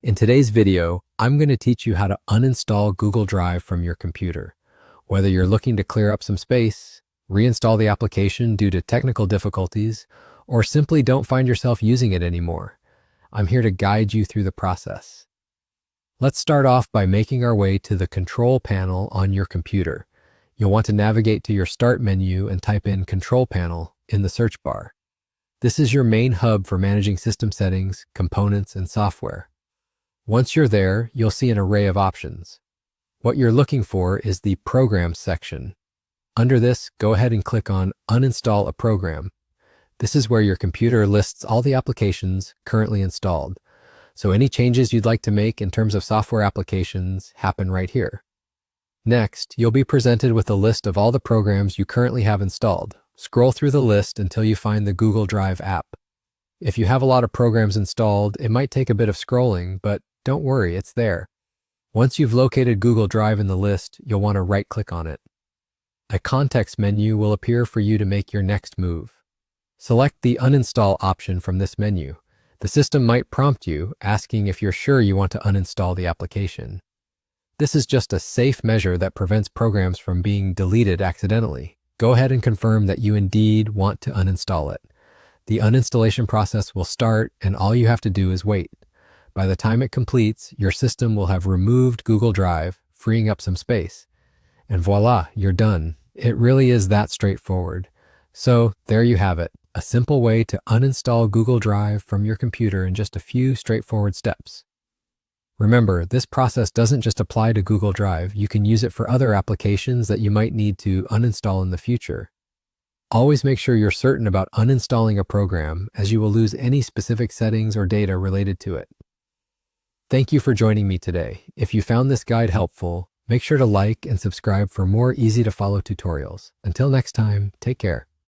In today's video, I'm going to teach you how to uninstall Google Drive from your computer. Whether you're looking to clear up some space, reinstall the application due to technical difficulties, or simply don't find yourself using it anymore, I'm here to guide you through the process. Let's start off by making our way to the control panel on your computer. You'll want to navigate to your Start menu and type in Control Panel in the search bar. This is your main hub for managing system settings, components, and software. Once you're there, you'll see an array of options. What you're looking for is the Programs section. Under this, go ahead and click on Uninstall a Program. This is where your computer lists all the applications currently installed. So any changes you'd like to make in terms of software applications happen right here. Next, you'll be presented with a list of all the programs you currently have installed. Scroll through the list until you find the Google Drive app. If you have a lot of programs installed, it might take a bit of scrolling, but don't worry, it's there. Once you've located Google Drive in the list, you'll want to right-click on it. A context menu will appear for you to make your next move. Select the Uninstall option from this menu. The system might prompt you, asking if you're sure you want to uninstall the application. This is just a safe measure that prevents programs from being deleted accidentally. Go ahead and confirm that you indeed want to uninstall it. The uninstallation process will start, and all you have to do is wait. By the time it completes, your system will have removed Google Drive, freeing up some space. And voila, you're done. It really is that straightforward. So there you have it, a simple way to uninstall Google Drive from your computer in just a few straightforward steps. Remember, this process doesn't just apply to Google Drive. You can use it for other applications that you might need to uninstall in the future. Always make sure you're certain about uninstalling a program, as you will lose any specific settings or data related to it. Thank you for joining me today. If you found this guide helpful, make sure to like and subscribe for more easy-to-follow tutorials. Until next time, take care.